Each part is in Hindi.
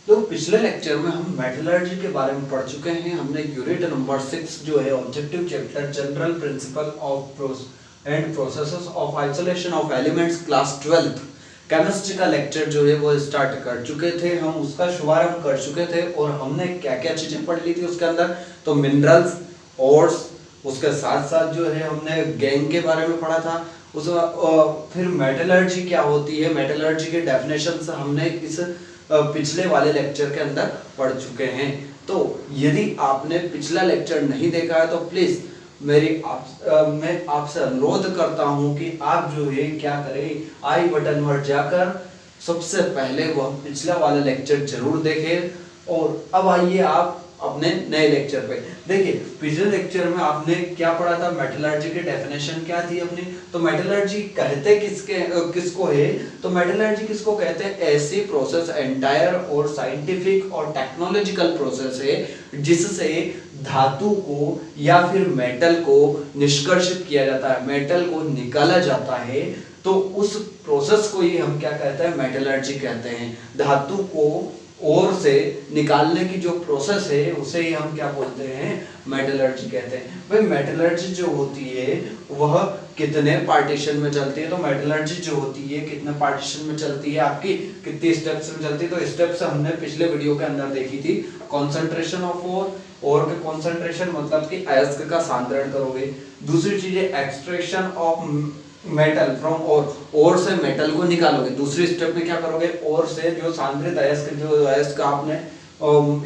तो पिछले लेक्चर में हम मेटलर्जी के बारे में पढ़ चुके हैं। हमने यूनिट नंबर 6 जो है objective chapter general principle of processes of isolation of elements class 12th chemistry का लेक्चर जो है वो स्टार्ट कर चुके थे। हम उसका शुभारंभ कर चुके थे और हमने क्या क्या चीजें पढ़ ली थी उसके अंदर। तो मिनरल्स, ओर्स, उसके साथ साथ जो है हमने गैंग के बारे में पढ़ा था। उस फिर मेटलर्जी क्या होती है, मेटलर्जी के डेफिनेशन हमने इस पिछले वाले लेक्चर के अंदर पढ़ चुके हैं। तो यदि आपने पिछला लेक्चर नहीं देखा है तो प्लीज मैं आपसे अनुरोध करता हूं कि आप जो है क्या करें, आई बटन पर जाकर सबसे पहले वह पिछला वाला लेक्चर जरूर देखें। और अब आइए आप अपने नए लेक्चर पे। देखिए पिछले लेक्चर में आपने क्या पढ़ा था, मेटलर्जी की डेफिनेशन क्या थी अपनी। तो मेटलर्जी कहते किसको है, तो मेटलर्जी किसको कहते हैं, ऐसी प्रोसेस एंटायर और साइंटिफिक और टेक्नोलॉजिकल प्रोसेस है जिससे धातु को या फिर मेटल को निष्कर्षित किया जाता है, मेटल को निकाला जाता है। तो उस प्रोसेस को ही हम क्या कहते हैं, मेटलर्जी कहते हैं। धातु को ओर से निकालने की जो प्रोसेस है उसे ही हम क्या बोलते हैं, मेटलर्जी कहते हैं। भाई मेटलर्जी जो होती है वह कितने पार्टीशन में चलती है, तो मेटलर्जी जो होती है कितने पार्टीशन में चलती है, आपकी कितनी स्टेप्स में चलती है। तो स्टेप्स हमने पिछले वीडियो के अंदर देखी थी। कॉन्सेंट्रेशन ऑफ ओर के कॉन्सेंट्रेशन मतलब कि अयस्क का सांद्रण करोगे। दूसरी चीज है एक्सट्रैक्शन ऑफ मेटल फ्रॉम ओर से मेटल को निकालोगे। दूसरी स्टेप में क्या करोगे, ओर से जो सांद्रित अयस्क, जो अयस्क आपने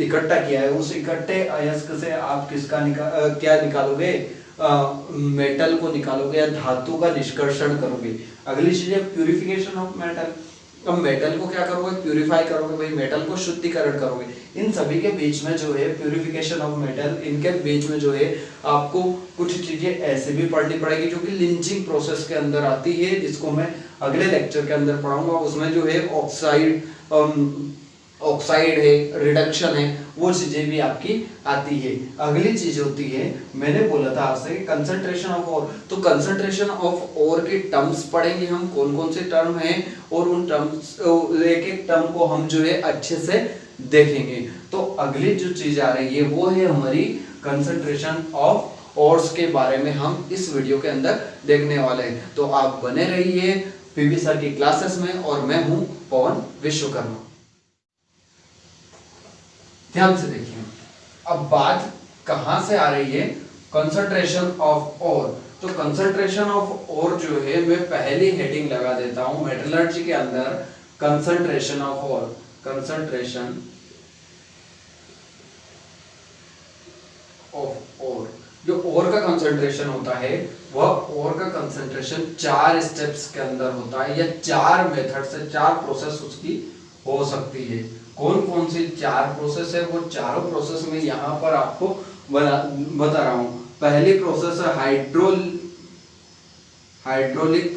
इकट्ठा किया है उस इकट्ठे अयस्क से आप क्या निकालोगे, मेटल को निकालोगे या धातु का निष्कर्षण करोगे। अगली चीज है प्यूरिफिकेशन ऑफ मेटल। अब मेटल को क्या करोगे, प्यूरिफाई करोगे, भाई मेटल को शुद्धिकरण करोगे। इन सभी के बीच में जो है प्यूरिफिकेशन ऑफ मेटल, इनके बीच में जो है आपको कुछ चीजें ऐसे भी पढ़नी पड़ेगी जो कि लिंचिंग प्रोसेस के अंदर आती है, जिसको मैं अगले लेक्चर के अंदर पढ़ाऊंगा। उसमें जो है ऑक्साइड है, रिडक्शन है, वो चीजें भी आपकी आती है। अगली चीज होती है, मैंने बोला था आपसे कंसंट्रेशन ऑफ ओर। तो कंसंट्रेशन ऑफ ओर के टर्म्स पढ़ेंगे हम, कौन कौन से टर्म हैं, और उन टर्म्स एक एक टर्म को हम जो है अच्छे से देखेंगे। तो अगली जो चीज आ रही है वो है हमारी कंसंट्रेशन ऑफ ओर्स के बारे में हम इस वीडियो के अंदर देखने वाले हैं। तो आप बने रहिए पीवी सर की क्लासेस में, और मैं हूं पवन विश्वकर्मा। ध्यान से देखिए, अब बात कहां से आ रही है, कंसंट्रेशन ऑफ ओर। तो कंसंट्रेशन ऑफ ओर जो है मैं पहली हेडिंग लगा देता हूं मेटलर्जी के अंदर, concentration of ore. Concentration of ore, जो ओर का कंसंट्रेशन होता है वह ओर का कंसंट्रेशन 4 स्टेप्स के अंदर होता है, या 4 मेथड से 4 प्रोसेस उसकी हो सकती है। कौन कौन सी 4 प्रोसेस है, वो चारों प्रोसेस में यहां पर आपको बता रहा हूं। पहली प्रोसेस है हाइड्रोलिक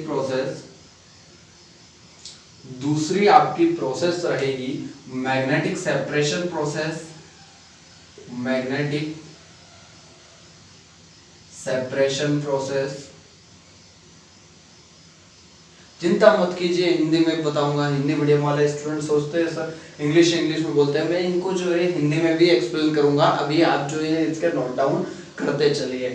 प्रोसेस। दूसरी आपकी प्रोसेस रहेगी मैग्नेटिक सेपरेशन प्रोसेस। चिंता मत कीजिए, हिंदी में बताऊंगा। हिंदी मीडियम वाले स्टूडेंट सोचते हैं सर इंग्लिश में बोलते हैं, मैं इनको जो है हिंदी में भी एक्सप्लेन करूंगा। अभी आप जो है इसके नोट डाउन करते चलिए,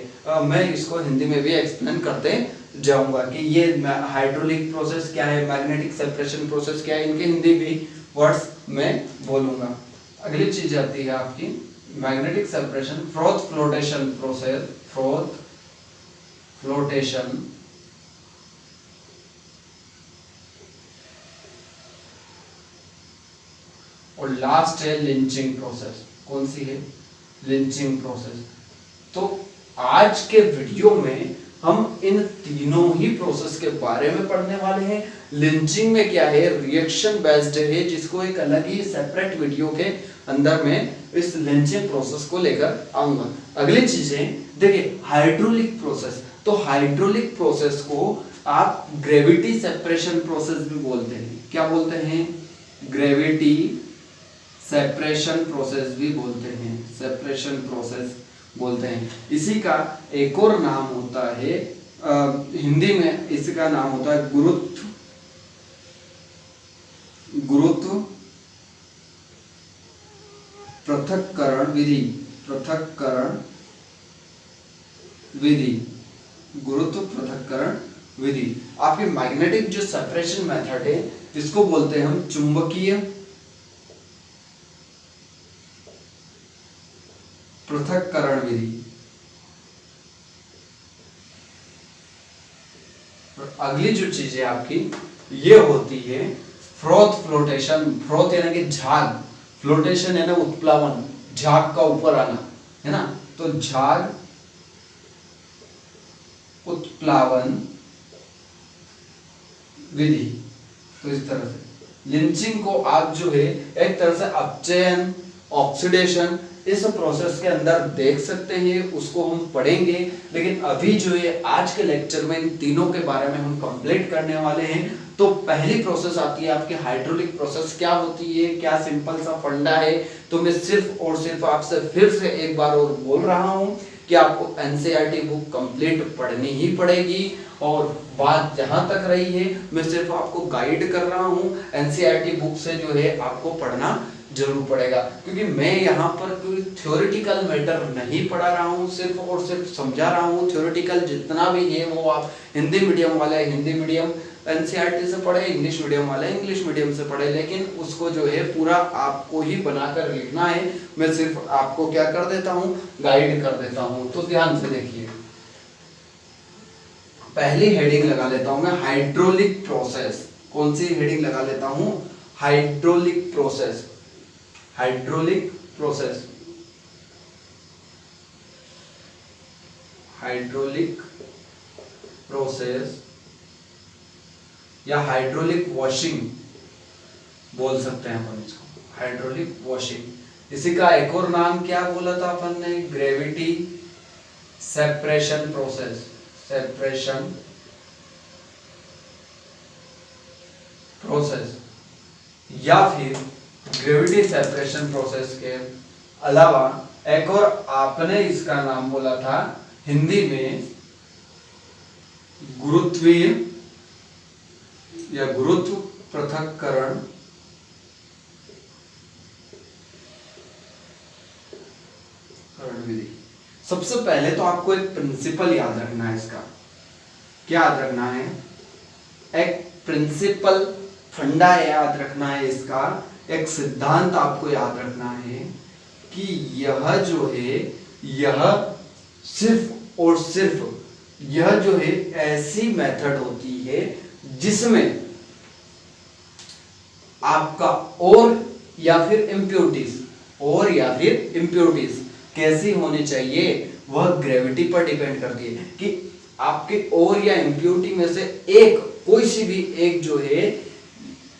मैं इसको हिंदी में भी एक्सप्लेन करते जाऊंगा कि ये हाइड्रोलिक प्रोसेस क्या है, मैग्नेटिक सेपरेशन प्रोसेस क्या है, इनके हिंदी भी वर्ड्स मैं बोलूंगा। अगली चीज आती है आपकी magnetic separation froth flotation process, flotation. और लास्ट है लिंचिंग प्रोसेस। कौन सी है, लिंचिंग प्रोसेस। तो आज के वीडियो में हम इन तीनों ही प्रोसेस के बारे में पढ़ने वाले हैं। लिंचिंग में क्या है, रिएक्शन बेस्ड है, जिसको एक अलग ही सेपरेट वीडियो के अंदर में इस लिंचिंग प्रोसेस को लेकर आऊंगा। अगली चीजें देखिए, हाइड्रोलिक प्रोसेस। तो हाइड्रोलिक प्रोसेस को आप ग्रेविटी सेपरेशन प्रोसेस भी बोलते हैं। क्या बोलते हैं, ग्रेविटी सेपरेशन प्रोसेस भी बोलते हैं, सेपरेशन प्रोसेस बोलते हैं। इसी का एक और नाम होता है, हिंदी में इसका नाम होता है गुरुत्व पृथक्करण विधि, पृथक्करण विधि, गुरुत्व पृथक्करण विधि। आपके मैग्नेटिक जो सेपरेशन मेथड है इसको बोलते हैं हम चुंबकीय पृथक्करण विधि। और अगली जो चीज है आपकी ये होती है फ्रोथ फ्लोटेशन। फ्रोथ यानी कि झाग, फ्लोटेशन है ना उत्प्लावन, झाग का ऊपर आना है ना, तो झाग उत्प्लावन विधि। तो इस तरह से लिंचिंग को आप जो है एक तरह से अपचयन, ऑक्सीडेशन इस प्रोसेस के अंदर देख सकते हैं, उसको हम पढ़ेंगे। लेकिन अभी जो है आज के लेक्चर में इन तीनों के बारे में हम कंप्लीट करने वाले हैं। तो पहली प्रोसेस आती है आपकी हाइड्रोलिक प्रोसेस। क्या होती है, क्या सिंपल सा फंडा है, तो मैं सिर्फ और सिर्फ आपसे फिर से एक बार और बोल रहा हूं कि आपको एनसीईआरटी बुक कंप्लीट पढ़नी ही पड़ेगी। और बात जहां तक रही है मैं सिर्फ आपको गाइड कर रहा हूं, एनसीईआरटी बुक से जो है आपको पढ़ना जरूर पड़ेगा, क्योंकि मैं यहाँ पर कोई थ्योरेटिकल मैटर नहीं पढ़ा रहा हूँ, सिर्फ और सिर्फ समझा रहा हूँ। थ्योरेटिकल जितना भी है वो आप हिंदी मीडियम वाले हिंदी मीडियम एनसीईआरटी से पढ़े, इंग्लिश मीडियम वाले इंग्लिश मीडियम से पढ़े, लेकिन उसको जो है पूरा आपको ही बनाकर लिखना है। मैं सिर्फ आपको क्या कर देता हूँ, गाइड कर देता हूँ। तो ध्यान से देखिए, पहली हेडिंग लगा लेता हूं मैं हाइड्रोलिक प्रोसेस। कौन सी हेडिंग लगा लेता हूं, hydraulic process. Hydraulic process, hydraulic process या हाइड्रोलिक वॉशिंग बोल सकते हैं अपन इसको, हाइड्रोलिक वॉशिंग। इसी का एक और नाम क्या बोला था अपन ने, gravity separation process, separation process, या फिर ग्रेविटी सेपरेशन प्रोसेस के अलावा एक और आपने इसका नाम बोला था हिंदी में गुरुत्वीय या गुरुत्व पृथक्करण विधि। सबसे पहले तो आपको एक प्रिंसिपल याद रखना है इसका। क्या याद रखना है, एक प्रिंसिपल फंडा याद रखना है इसका, एक सिद्धांत आपको याद रखना है कि यह जो है यह सिर्फ और सिर्फ यह जो है ऐसी मेथड होती है जिसमें आपका और या फिर इम्प्योरिटीज कैसी होनी चाहिए वह ग्रेविटी पर डिपेंड करती है कि आपके और या इम्प्योरिटी में से एक, कोई सी भी एक जो है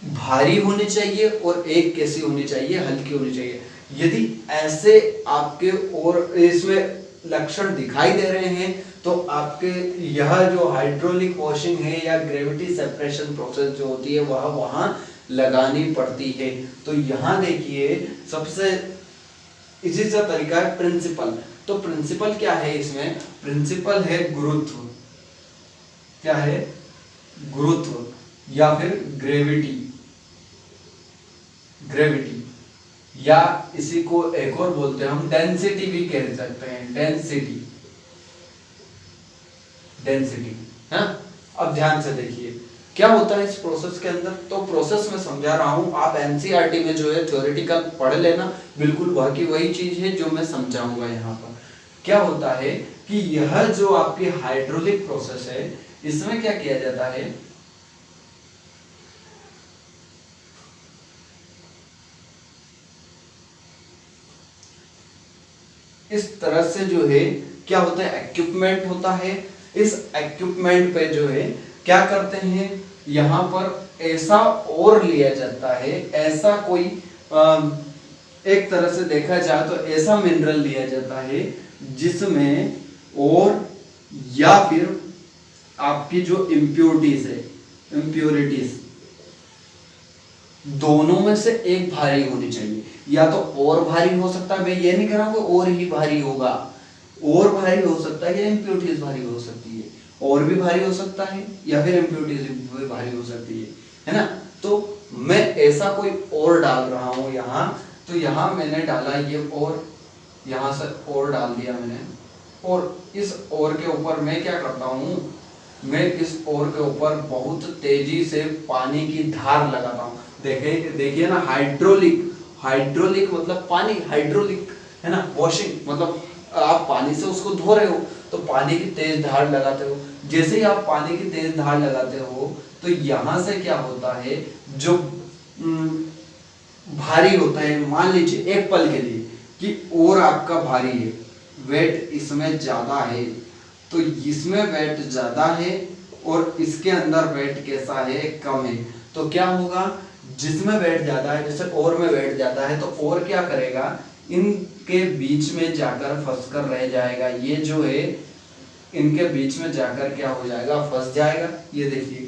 भारी होनी चाहिए और एक कैसी होनी चाहिए, हल्की होनी चाहिए। यदि ऐसे आपके और इसमें लक्षण दिखाई दे रहे हैं तो आपके यह जो हाइड्रोलिक वॉशिंग है या ग्रेविटी सेपरेशन प्रोसेस जो होती है वह वहां लगानी पड़ती है। तो यहां देखिए सबसे इसी सा तरीका है प्रिंसिपल। तो प्रिंसिपल क्या है इसमें, प्रिंसिपल है गुरुत्व। क्या है, गुरुत्व या फिर ग्रेविटी, ग्रेविटी या इसी को एक और बोलते हैं हम डेंसिटी भी कह सकते हैं, डेंसिटी, डेंसिटी। हाँ, अब ध्यान से देखिए क्या होता है इस प्रोसेस के अंदर। तो प्रोसेस में समझा रहा हूं, आप एनसीईआरटी में जो है थ्योरेटिकल पढ़ लेना, बिल्कुल वह की वही चीज है जो मैं समझाऊंगा यहाँ पर। क्या होता है कि यह जो आपकी हाइड्रोलिक प्रोसेस है इसमें क्या किया जाता है, इस तरह से जो है क्या होता है, इक्विपमेंट होता है। इस इक्विपमेंट पे जो है क्या करते हैं, यहाँ पर ऐसा और लिया जाता है, ऐसा कोई एक तरह से देखा जाए तो ऐसा मिनरल लिया जाता है जिसमें और या फिर आपकी जो इम्प्योरिटीज है, इम्प्योरिटीज दोनों में से एक भारी होनी चाहिए। या तो और भारी हो सकता है, मैं ये नहीं कह रहा हूं और ही भारी होगा, और भारी हो सकता है या इम्प्योरिटीज भारी हो सकती है, और भी भारी हो सकता है या फिर इम्प्योरिटीज भी भारी हो सकती है ना। तो मैं ऐसा कोई और डाल रहा हूं यहाँ, तो यहाँ मैंने डाला ये और, यहाँ से और डाल दिया मैंने, और इस और के ऊपर मैं क्या करता हूँ, मैं इस और के ऊपर बहुत तेजी से पानी की धार लगाता हूँ। देखिए देखिए ना, हाइड्रोलिक, हाइड्रोलिक मतलब पानी, हाइड्रोलिक है ना, वॉशिंग मतलब आप पानी से उसको धो रहे हो तो पानी की तेज धार लगाते हो। जैसे ही आप पानी की तेज धार लगाते हो तो यहाँ से क्या होता है, जो भारी होता है, मान लीजिए एक पल के लिए कि और आपका भारी है, वेट इसमें ज्यादा है, तो इसमें वेट ज्यादा है और इसके अंदर वेट कैसा है, कम है, तो क्या होगा, जिसमें वेट ज्यादा है, जैसे और में वेट ज्यादा है, तो और क्या करेगा, इनके बीच में जाकर फंस कर रह जाएगा, ये जो है इनके बीच में जाकर क्या हो जाएगा, फंस जाएगा। ये देखिए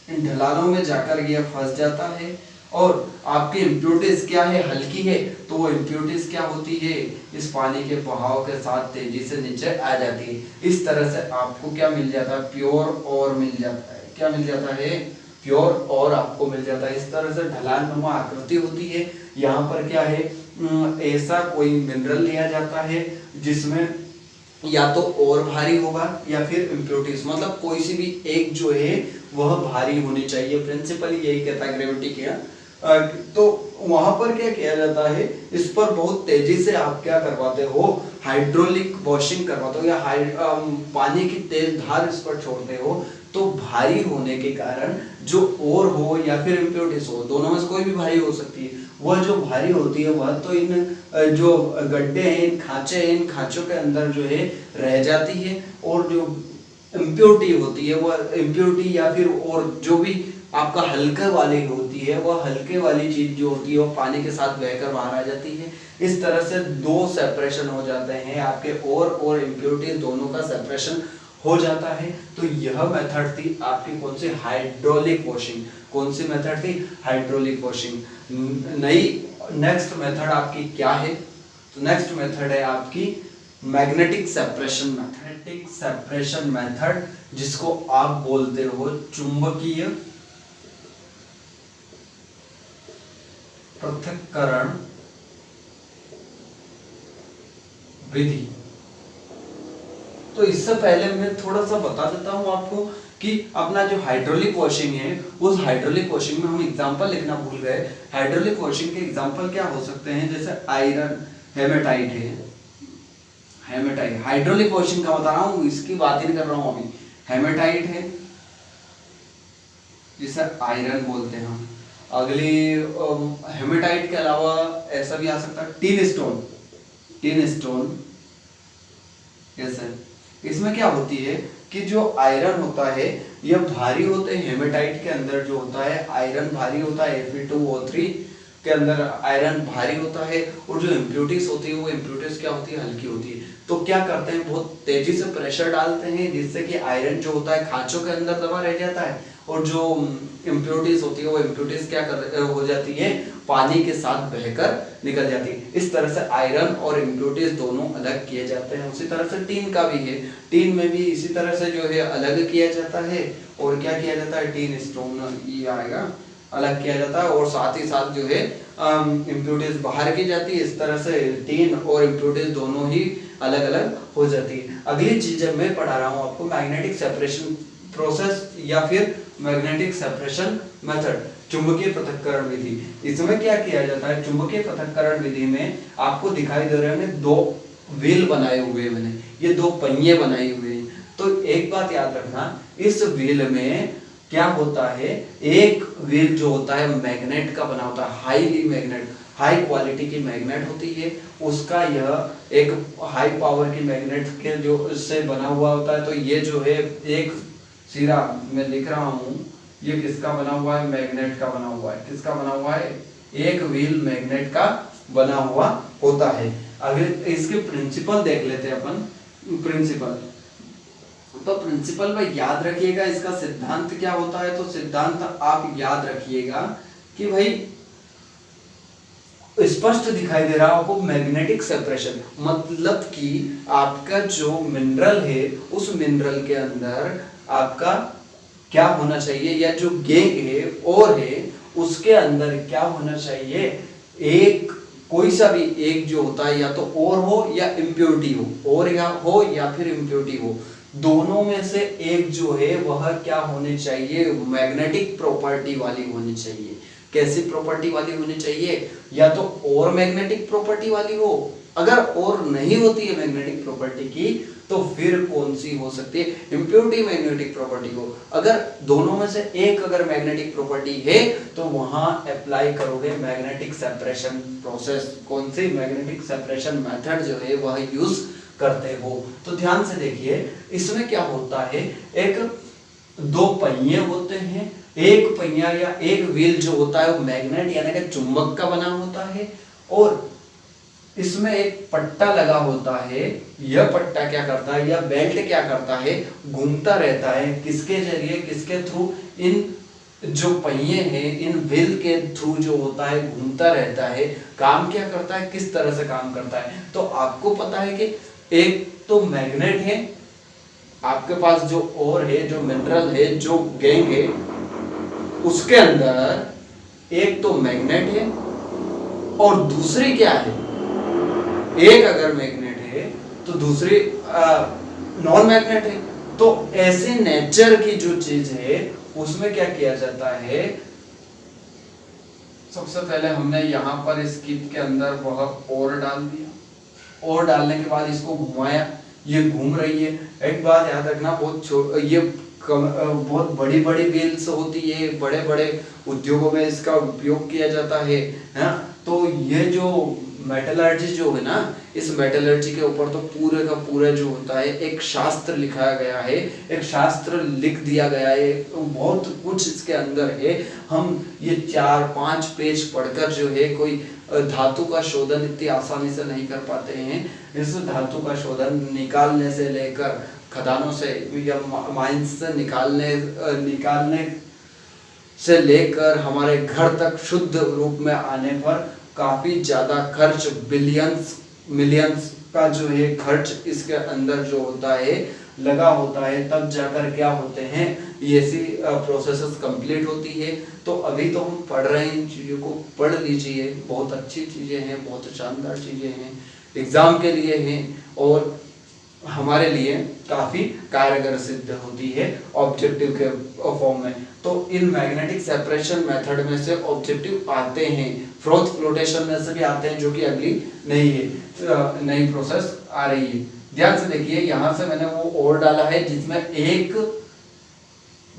इन ढलानों में जाकर ये फंस जाता है, और आपकी इम्प्योरिटीज क्या है, हल्की है, तो वो इम्प्योरिटीज क्या होती है, इस पानी के बहाव के साथ तेजी से नीचे आ जाती है। इस तरह से आपको क्या मिल जाता है, प्योर और मिल जाता है, क्या मिल जाता है, प्योर और आपको मिल जाता है। इस तरह से ढलानुमा आकृति होती है। यहाँ पर क्या है, ऐसा कोई मिनरल लिया जाता है जिसमें या तो और भारी होगा या फिर इम्प्योरिटीज, मतलब कोई सी भी एक जो है वह भारी होनी चाहिए। प्रिंसिपली यही कहता है ग्रेविटी क्या, तो वहां पर क्या किया जाता है, इस पर बहुत तेजी से आप क्या करवाते हो, हाइड्रोलिक वॉशिंग करवाते हो, या पानी की तेज धार इस पर छोड़ते हो, तो भारी होने के कारण जो और हो या फिर इम्प्योरिटीज हो, दोनों में से कोई भी भारी हो सकती है, वह जो भारी होती है वह तो इन जो गड्ढे हैं, इन खांचे हैं, इन खांचों के अंदर जो है रह जाती है, और जो इम्प्योरिटी होती है वह इम्प्योरिटी या फिर और जो भी आपका हल्के वाली होती है, वह हल्के वाली चीज जो होती है वो पानी के साथ बहकर बाहर आ जाती है। इस तरह से दो सेपरेशन हो जाते हैं, आपके और इम्प्योरिटी दोनों का सेपरेशन हो जाता है। तो यह मेथड थी आपकी कौन सी, हाइड्रोलिक वॉशिंग। कौन सी मेथड थी, हाइड्रोलिक वॉशिंग। नई नेक्स्ट मेथड आपकी क्या है, तो नेक्स्ट मेथड है आपकी magnetic separation method. Magnetic separation method जिसको आप बोलते हो चुंबकीय पृथक्करण विधि। तो इससे पहले मैं थोड़ा सा बता देता हूं आपको कि अपना जो हाइड्रोलिक वॉशिंग है, उस हाइड्रोलिक वॉशिंग में हम एग्जांपल लिखना भूल गए। हाइड्रोलिक वॉशिंग के एग्जांपल क्या हो सकते हैं, जैसे आयरन हेमेटाइट है, हेमेटाइट हाइड्रोलिक वॉशिंग का बता रहा हूं, इसकी बात ही नहीं कर रहा हूं अभी। हेमेटाइट है जिसे आयरन बोलते हैं हम। अगली हेमेटाइट के अलावा ऐसा भी आ सकता है टिन स्टोन, टिन स्टोन कैसे, इसमें क्या होती है कि जो आयरन होता है यह भारी होते हैं, हेमेटाइट के अंदर जो होता है आयरन भारी होता है, Fe2O3 के अंदर आयरन भारी होता है, और जो इम्प्योरिटीज होती है वो इम्प्योरिटीज क्या होती है, हल्की होती है। तो क्या करते हैं, बहुत तेजी से प्रेशर डालते हैं जिससे कि आयरन जो होता है खांचों के अंदर दबा रह जाता है, और जो इम्प्योरिटीज होती है वो इम्प्योरिटीज क्या हो जाती है, पानी के साथ बहकर निकल जाती है। इस तरह से आयरन और इम्प्योरिटीज दोनों अलग किए जाते हैं। उसी तरह से टीन का भी है, टीन में भी इसी तरह से जो है अलग किया जाता है, और क्या किया जाता है, टीन स्टोन ये आएगा, अलग किया जाता है, और साथ ही साथ जो है इम्प्योरिटीज बाहर की जाती है। इस तरह से टीन और इम्प्योरिटीज दोनों ही अलग अलग हो जाती है। अगली चीज जब मैं पढ़ा रहा हूँ आपको मैग्नेटिक सेपरेशन प्रोसेस या फिर मैग्नेटिक सेपरेशन मेथड, चुंबकीय पृथक्करण विधि। इसमें क्या किया जाता है, चुंबकीय पृथक्करण विधि में आपको दिखाई दे रहे हैं दो व्हील बनाए हुए, मैंने ये दो पहिए बनाए हुए हैं। तो एक बात याद रखना, इस व्हील में क्या होता है, एक व्हील जो होता है मैग्नेट का बना होता है, हाईली मैग्नेट, हाई क्वालिटी की मैग्नेट होती है, उसका यह एक हाई पावर की मैग्नेट के जो इससे बना हुआ होता है। तो ये जो है एक सिरा मैं लिख रहा हूं, ये किसका बना हुआ है, मैग्नेट का बना हुआ है। किसका बना हुआ है, एक व्हील मैग्नेट का बना हुआ होता है। अगर इसके प्रिंसिपल देख लेते हैं अपन, प्रिंसिपल, तो प्रिंसिपल में याद रखिएगा इसका सिद्धांत क्या होता है। तो सिद्धांत आप याद रखिएगा कि भाई स्पष्ट दिखाई दे रहा है आपको, मैग्नेटिक सेपरेशन मतलब कि आपका जो मिनरल है उस मिनरल के अंदर आपका क्या होना चाहिए, या जो गैंग है और है उसके अंदर क्या होना चाहिए, एक कोई सा भी एक जो होता है या तो और हो या इम्प्योरिटी हो, और या फिर इम्प्योरिटी हो, दोनों में से एक जो है वह क्या होनी चाहिए, मैग्नेटिक प्रॉपर्टी वाली होनी चाहिए। कैसी प्रॉपर्टी वाली होनी चाहिए, या तो और मैग्नेटिक प्रॉपर्टी वाली हो, अगर और नहीं होती है मैग्नेटिक प्रॉपर्टी की तो फिर कौन सी हो सकती है, इम्प्योरिटी मैग्नेटिक प्रॉपर्टी हो। अगर दोनों में से एक अगर मैग्नेटिक प्रॉपर्टी है तो वहां अप्लाई करोगे मैग्नेटिक सेपरेशन प्रोसेस। कौन सी, मैग्नेटिक सेपरेशन मेथड जो है वह यूज करते हो। तो ध्यान से देखिए, इसमें क्या होता है, एक दो पहिए होते हैं, एक पहिया या एक व्हील जो होता है वो मैग्नेट यानी कि चुंबक का बना होता है, और इसमें एक पट्टा लगा होता है। यह पट्टा क्या करता है, यह बेल्ट क्या करता है, घूमता रहता है। किसके जरिए, किसके थ्रू, इन जो पहिए हैं इन व्हील के थ्रू जो होता है घूमता रहता है। काम क्या करता है, किस तरह से काम करता है, तो आपको पता है कि एक तो मैग्नेट है, आपके पास जो और है, जो मिनरल है, जो गैंग है, उसके अंदर एक तो मैग्नेट है और दूसरी क्या है, एक अगर मैग्नेट है तो दूसरी नॉन मैग्नेट है। तो ऐसे नेचर की जो चीज है उसमें क्या किया जाता है, सबसे पहले हमने यहाँ पर इस कीप के अंदर वह और डाल दिया, और डालने के बाद इसको घुमाया, ये घूम रही है। एक बात याद रखना, बहुत बड़ी बड़ी व्हील्स होती है, बड़े बड़े उद्योगों में इसका उपयोग किया जाता है। तो ये जो मेटलर्जी जो है ना, इस मेटलर्जी के ऊपर तो पूरे का पूरा जो होता है एक शास्त्र लिखा गया है, एक शास्त्र लिख दिया गया है, तो बहुत कुछ इसके अंदर है। हम ये 4-5 पेज पढ़कर जो है कोई धातु का शोधन इतनी आसानी से नहीं कर पाते हैं। इस धातु का शोधन निकालने से लेकर, खदानों से या माइंस से निकालने से लेकर हमारे घर तक शुद्ध रूप में आने पर काफी ज्यादा खर्च, बिलियंस मिलियंस का जो है खर्च इसके अंदर जो होता है लगा होता है, तब जाकर क्या होते हैं ये ऐसी प्रोसेसेस कंप्लीट होती है। तो अभी तो हम पढ़ रहे हैं, इन चीज़ों को पढ़ लीजिए, बहुत अच्छी चीज़ें हैं, बहुत शानदार चीज़ें हैं, एग्जाम के लिए हैं और हमारे लिए काफी कारगर सिद्ध होती है ऑब्जेक्टिव के फॉर्म में। तो इन मैग्नेटिक सेपरेशन मेथड में से ऑब्जेक्टिव आते हैं, फ्रोथ फ्लोटेशन में से भी आते हैं, जो कि अगली नई प्रोसेस आ रही है। ध्यान से देखिए, यहां से मैंने वो और डाला है जिसमें एक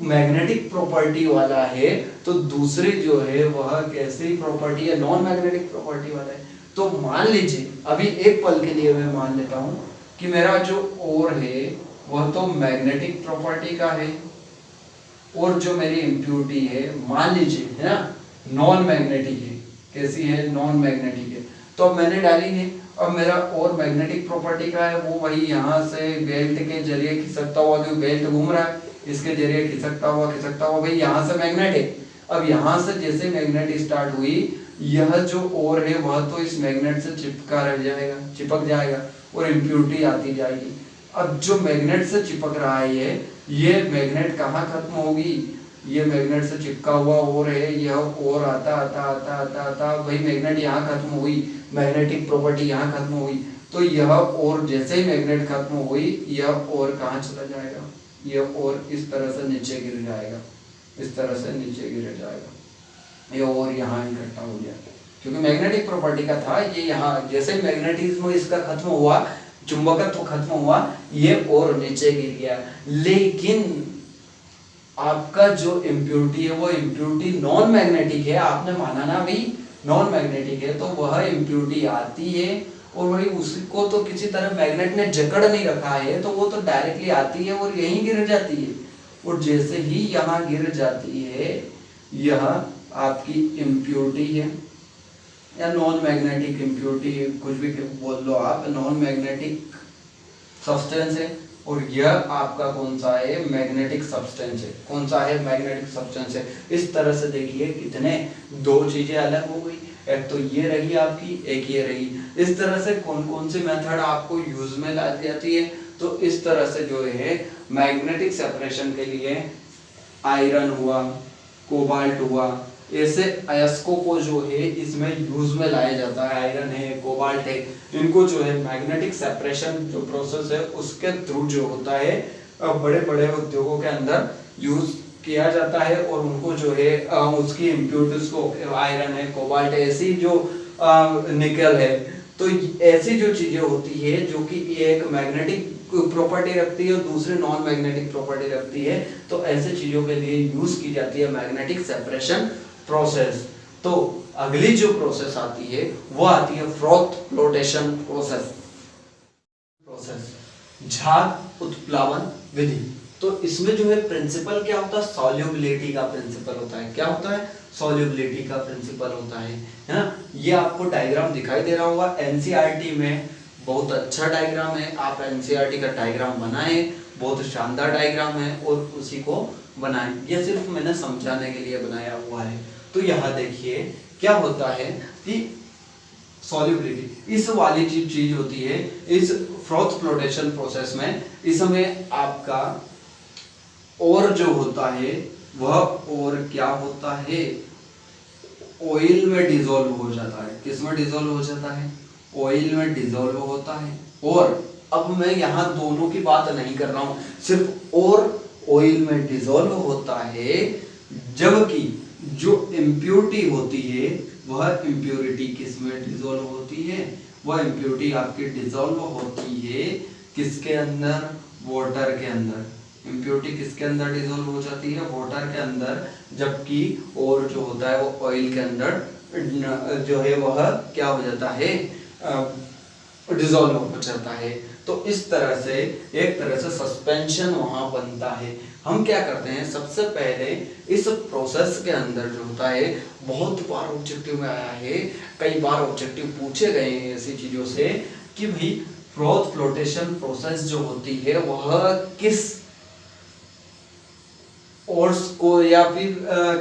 मैग्नेटिक प्रॉपर्टी वाला है, तो दूसरी जो है वह कैसी प्रॉपर्टी है, नॉन मैग्नेटिक प्रॉपर्टी वाला है। तो मान लीजिए अभी एक पल के लिए मैं मान लेता हूं कि मेरा जो और है वह तो मैग्नेटिक प्रॉपर्टी का है, और जो मेरी इम्प्योरिटी है मान लीजिए है ना नॉन मैग्नेटिक है। कैसी है, नॉन मैग्नेटिक है। तो अब मैंने डाली है, अब मेरा और मैग्नेटिक प्रॉपर्टी का है, वो वही यहाँ से बेल्ट के जरिए खिसकता हुआ, जो बेल्ट घूम रहा है इसके जरिए खिसकता हुआ भाई यहाँ से मैग्नेट है। अब यहाँ से जैसे मैग्नेट स्टार्ट हुई, यह जो और है वह तो इस मैग्नेट से चिपक जाएगा और इम्प्योरिटी आती जाएगी। अब जो मैग्नेट से चिपक रहा है ये मैग्नेट कहाँ खत्म होगी, ये मैग्नेट से चिपका हुआ और है, यह और आता आता आता आता आता भाई मैग्नेट यहाँ खत्म हुई, मैग्नेटिक प्रॉपर्टी यहाँ खत्म हुई। तो यह और जैसे ही मैग्नेट खत्म हुई, यह और कहाँ चला जाएगा, यह और इस तरह से नीचे गिर जाएगा, इस तरह से नीचे गिर जाएगा, यह और यहाँ इकट्ठा हो गया, क्योंकि मैग्नेटिक प्रॉपर्टी का था ये। यहाँ जैसे मैग्नेटिज्म इसका खत्म हुआ, चुंबकत्व खत्म हुआ, ये और नीचे गिर गया। लेकिन आपका जो इम्प्योरिटी है वो इम्प्योरिटी नॉन मैग्नेटिक है, आपने माना ना भी नॉन मैग्नेटिक है, तो वह इम्प्योरिटी आती है और वही उसको तो किसी तरह मैग्नेट ने जकड़ नहीं रखा है, तो वो तो डायरेक्टली आती है और यहीं गिर जाती है। और जैसे ही यहाँ गिर जाती है, यह आपकी इम्प्योरिटी है या नॉन मैग्नेटिक इम्प्योरिटी, कुछ भी बोल लो आप, नॉन मैग्नेटिक सब्सटेंस है। और यह आपका कौन सा है, मैग्नेटिक सब्सटेंस है। कौन सा है, मैग्नेटिक सब्सटेंस है। इस तरह से देखिए कितने दो चीजें अलग हो गई, एक तो ये रही आपकी, एक ये रही। इस तरह से कौन कौन सी मेथड आपको यूज में लाई जाती है, तो इस तरह से जो है मैग्नेटिक सेपरेशन के लिए आयरन हुआ, कोबाल्ट हुआ, ऐसे अयस्कों को जो है इसमें यूज में लाया जाता है। आयरन है, कोबाल्ट है, इनको जो है मैग्नेटिक सेपरेशन जो प्रोसेस है उसके थ्रू जो होता है बड़े बड़े उद्योगों के अंदर यूज किया जाता है और उनको जो है उसकी इम्प्योरिटीज को, आयरन है, कोबाल्ट है, ऐसी जो निकल है, तो ऐसी जो चीजें होती है जो कि एक मैग्नेटिक प्रॉपर्टी रखती है और दूसरी नॉन मैग्नेटिक प्रॉपर्टी रखती है, तो ऐसे चीजों के लिए यूज की जाती है मैग्नेटिक सेपरेशन प्रोसेस। तो अगली जो प्रोसेस आती है वो आती है फ्रॉथ फ्लोटेशन प्रोसेस। झाग उत्प्लावन विधि। तो इसमें जो है प्रिंसिपल क्या होता है, सॉल्युबिलिटी का प्रिंसिपल होता है। क्या होता है, सॉल्युबिलिटी का प्रिंसिपल होता है ना। ये आपको डायग्राम दिखाई दे रहा होगा एनसीईआरटी में, बहुत अच्छा डायग्राम है। आप एनसीईआरटी का डायग्राम बनाएं, बहुत शानदार डायग्राम है और उसी को बनाएं। ये सिर्फ मैंने समझाने के लिए बनाया हुआ है। तो यहाँ देखिए क्या होता है कि सॉल्युबिलिटी इस वाली चीज होती है इस फ्रॉथ फ्लोटेशन प्रोसेस में। इसमें आपका और जो होता है वह और क्या होता है, ऑयल में डिसॉल्व हो जाता है। किस में डिसॉल्व हो जाता है, ऑयल में डिसॉल्व होता है। और अब मैं यहाँ दोनों की बात नहीं कर रहा हूँ, सिर्फ और ऑयल में डिसॉल्व होता है, जबकि जो इम्प्योरिटी होती है वह इम्प्योरिटी किस में डिसॉल्व होती है, वह इम्प्योरिटी आपकी डिसॉल्व होती है किसके अंदर, वाटर के अंदर। इम्प्योरिटी किसके अंदर डिसॉल्व हो जाती है, वाटर के अंदर, जबकि और जो होता है वो ऑयल के अंदर जो है वह क्या हो जाता है, डिसॉल्व हो जाता है। तो इस तरह से एक तरह से सस्पेंशन वहां बनता है। हम क्या करते हैं, सबसे पहले इस प्रोसेस के अंदर जो होता है, बहुत बार ऑब्जेक्टिव में आया है, कई बार ऑब्जेक्टिव पूछे गए हैं ऐसी चीजों से कि भाई फ्रॉथ फ्लोटेशन प्रोसेस जो होती है वह किस ओर्स को या फिर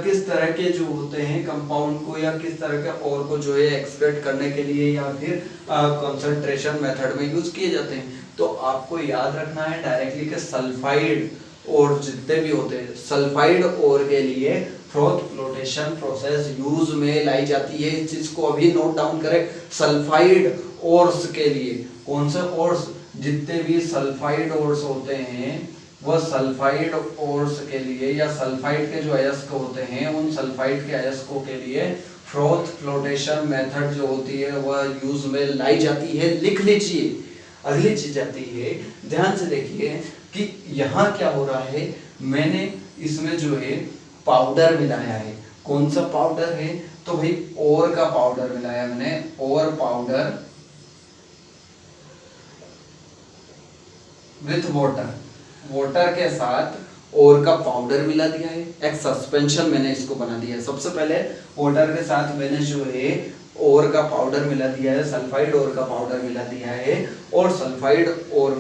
किस तरह के जो होते हैं कंपाउंड को या किस तरह के और को जो है एक्सट्रैक्ट करने के लिए या फिर कंसंट्रेशन मेथड में यूज किए जाते हैं। तो आपको याद रखना है डायरेक्टली कि सल्फाइड और जितने भी होते हैं सल्फाइड और के लिए फ्रॉथ फ्लोटेशन प्रोसेस यूज में लाई जाती है। इस चीज को अभी नोट डाउन करें, सल्फाइड ओर्स के लिए। कौन से ओर्स, जितने भी सल्फाइड ओर्स होते हैं वह सल्फाइड ओर्स के लिए या सल्फाइड के जो अयस्क होते हैं उन सल्फाइड के अयस्कों के लिए फ्रॉथ फ्लोटेशन मेथड जो होती है वह यूज में लाई जाती है। लिख लीजिए। अगली चीज आती है, ध्यान से देखिए कि यहाँ क्या हो रहा है, मैंने इसमें जो है पाउडर मिलाया है। कौन सा पाउडर है, तो भाई ओर का पाउडर मिलाया मैंने, ओर पाउडर विथ वाटर, वाटर के साथ ओर का पाउडर मिला दिया है। एक सस्पेंशन मैंने इसको बना दिया है। सबसे पहले वाटर के साथ मैंने जो है ओर का पाउडर मिला दिया है, सल्फाइड ओर का पाउडर मिला दिया है और सल्फाइड और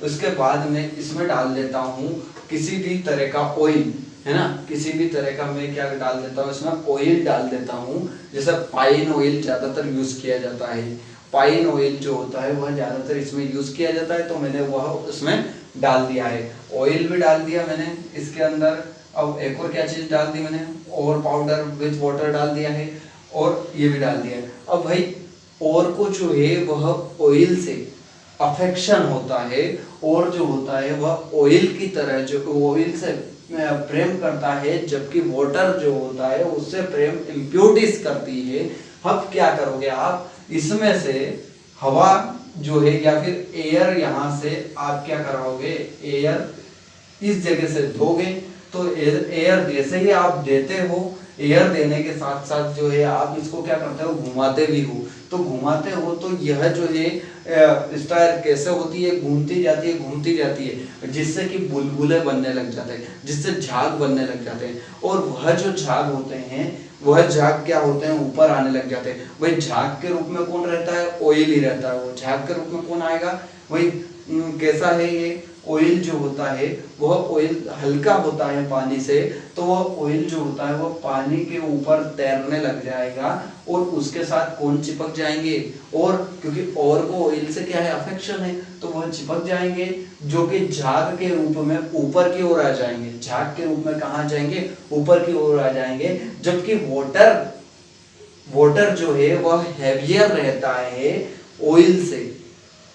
उसके बाद में इसमें डाल देता हूँ किसी भी तरह का ऑयल, है ना, किसी भी तरह का मैं क्या डाल देता हूँ इसमें, ऑयल डाल देता हूँ। जैसे पाइन ऑयल ज्यादातर यूज किया जाता है, पाइन ऑयल जो होता है वह ज्यादातर इसमें यूज किया जाता है, तो मैंने वह उसमें डाल दिया है। ऑयल भी डाल दिया मैंने इसके अंदर। अब एक और क्या चीज डाल दी मैंने, और पाउडर विथ वाटर डाल दिया है और ये भी डाल दिया है। अब भाई और को जो है वह ऑयल से अफेक्शन होता है और जो होता है वह ऑयल की तरह जो ऑयल से प्रेम करता है, जबकि वाटर जो होता है उससे प्रेम इम्प्योरिटीज करती है। अब क्या करोगे आप, इसमें से हवा जो है या फिर एयर यहाँ से आप क्या कराओगे, एयर इस जगह से दोगे। तो एयर जैसे ही आप देते हो, एयर देने के साथ साथ जो है आप इसको क्या करते हो, घुमाते भी हो। तो घुमाते हो तो यह जो है स्टार कैसे होती है, घूमती जाती है जिससे कि बुलबुले बनने लग जाते हैं, जिससे झाग बनने लग जाते हैं। और वह जो झाग होते हैं वह झाग क्या होते हैं, ऊपर आने लग जाते हैं। वही झाग के रूप में कौन रहता है, ऑयल ही रहता है। वो झाग के रूप में कौन आएगा, वही कैसा है ये ऑयल जो होता है वह ऑयल हल्का होता है पानी से, तो वह ऑयल जो होता है वह पानी के ऊपर तैरने लग जाएगा और उसके साथ कौन चिपक जाएंगे, और क्योंकि और को ऑयल से क्या है, अफेक्शन है, तो वह चिपक जाएंगे जो कि झाग के रूप में ऊपर की ओर आ जाएंगे। झाग के रूप में कहाँ जाएंगे, ऊपर की ओर आ जाएंगे। जबकि वाटर जो है वह हैवियर रहता है ऑयल से।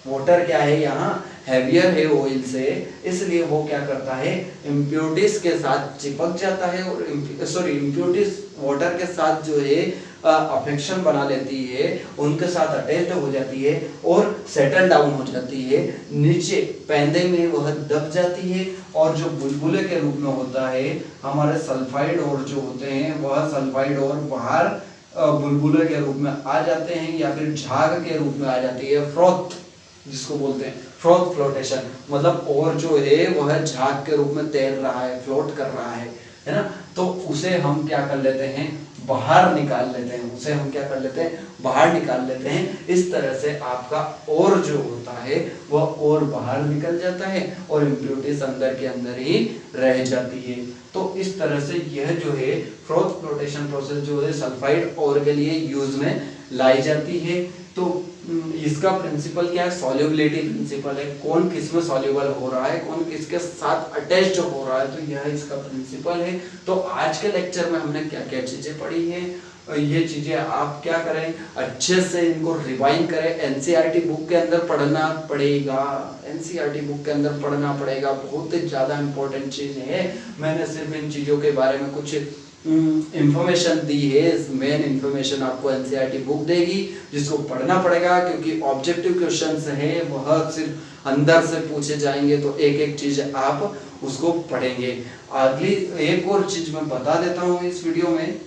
वाटर क्या है, यहाँ हैवियर है ऑयल से, इसलिए वो क्या करता है, इम्प्योरिटीज के साथ चिपक जाता है और इम्प्योरिटीज वाटर के साथ जो है अफेक्शन बना लेती है, उनके साथ अटैच हो जाती है और सेटल डाउन हो जाती है नीचे पैंदे में, वह दब जाती है। और जो बुलबुले के रूप में होता है हमारे सल्फाइड और जो होते हैं वह सल्फाइड और बाहर बुलबुले के रूप में आ जाते हैं या फिर झाग के रूप में आ जाती है। फ्रॉथ जिसको बोलते हैं, फ्रॉथ फ्लोटेशन, मतलब और जो है वह झाग के रूप में तैर रहा है, फ्लोट कर रहा है ना, तो उसे हम क्या कर लेते हैं, बाहर निकाल लेते हैं, उसे हम क्या कर लेते हैं, बाहर निकाल लेते हैं। इस तरह से आपका और जो होता है वह और बाहर निकल जाता है और इम्प्योरिटीज अंदर के अंदर ही रह जाती है। तो इस तरह से यह जो है फ्रॉथ फ्लोटेशन प्रोसेस जो है सल्फाइड और के लिए यूज में लाई जाती है। तो इसका प्रिंसिपल क्या है, सॉल्युबिलिटी प्रिंसिपल है, कौन किस में सॉल्युबल हो रहा है, कौन किसके साथ अटैच्ड हो रहा है, तो यह इसका प्रिंसिपल है। तो आज के लेक्चर में हमने क्या क्या चीजें पढ़ी हैं, ये चीजें आप क्या करें, अच्छे से इनको रिवाइंड करें। एनसीईआरटी बुक के अंदर पढ़ना पड़ेगा, एनसीईआरटी बुक के अंदर पढ़ना पड़ेगा, बहुत ही ज्यादा इंपॉर्टेंट चीज है। मैंने सिर्फ इन चीजों के बारे में कुछ इंफॉर्मेशन दी है, मेन इंफॉर्मेशन आपको एनसीईआरटी बुक देगी जिसको पढ़ना पड़ेगा, क्योंकि ऑब्जेक्टिव क्वेश्चंस है वह सिर्फ अंदर से पूछे जाएंगे, तो एक एक चीज आप उसको पढ़ेंगे। अगली एक और चीज मैं बता देता हूँ इस वीडियो में,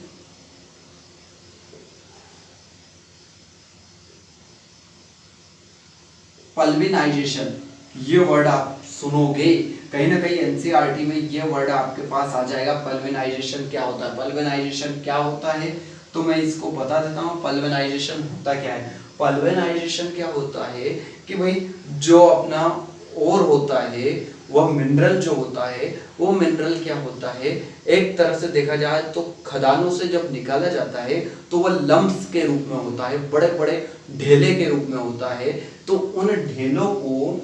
पल्विनाइजेशन, ये वर्ड आप सुनोगे कहीं ना कहीं एनसीईआरटी में, ये वर्ड आपके पास आ जाएगा। पल्विनाइजेशन क्या होता है, पल्विनाइजेशन क्या होता है, तो मैं इसको बता देता हूँ। पल्विनाइजेशन होता क्या है, पल्विनाइजेशन क्या होता है कि भाई जो अपना और होता है वह मिनरल जो होता है, वो मिनरल क्या होता है, एक तरह से देखा जाए तो खदानों से जब निकाला जाता है तो वह लम्प्स के रूप में होता है, बड़े बड़े ढेले के रूप में होता है। तो उन ढेलों को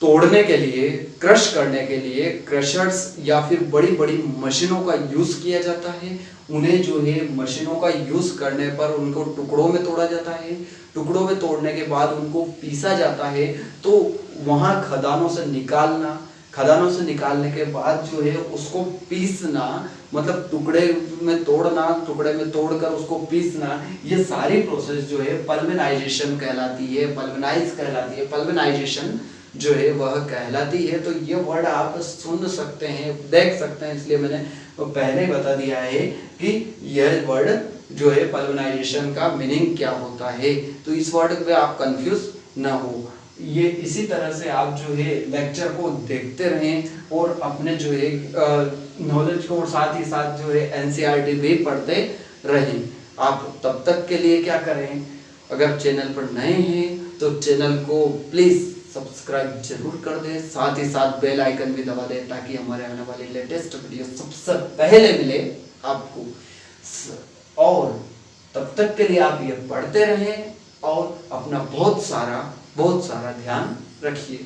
तोड़ने के लिए, क्रश करने के लिए क्रशर्स या फिर बड़ी बड़ी मशीनों का यूज किया जाता है। उन्हें जो है मशीनों का यूज करने पर उनको टुकड़ों में तोड़ा जाता है, टुकड़ों में तोड़ने के बाद उनको पीसा जाता है। तो वहां खदानों से निकालना, खदानों से निकालने के बाद जो है उसको पीसना, मतलब टुकड़े में तोड़ना, टुकड़े में तोड़कर उसको पीसना, ये सारी प्रोसेस जो है पल्वेनाइजेशन कहलाती है, पल्वेनाइज कहलाती है, पल्वेनाइजेशन जो है वह कहलाती है। तो ये वर्ड आप सुन सकते हैं, देख सकते हैं, इसलिए मैंने पहले ही बता दिया है कि यह वर्ड जो है पल्वेनाइजेशन का मीनिंग क्या होता है। तो इस वर्ड पे आप कंफ्यूज ना हो। ये इसी तरह से आप जो है लेक्चर को देखते रहें और अपने जो है नॉलेज को और साथ ही साथ जो है एनसीईआरटी भी पढ़ते रहें। आप तब तक के लिए क्या करें, अगर चैनल पर नए हैं तो चैनल को प्लीज सब्सक्राइब जरूर कर दें, साथ ही साथ बेल आइकन भी दबा दें ताकि हमारे आने वाली लेटेस्ट वीडियो सबसे पहले मिले आपको। और तब तक के लिए आप ये पढ़ते रहें और अपना बहुत सारा ध्यान रखिए।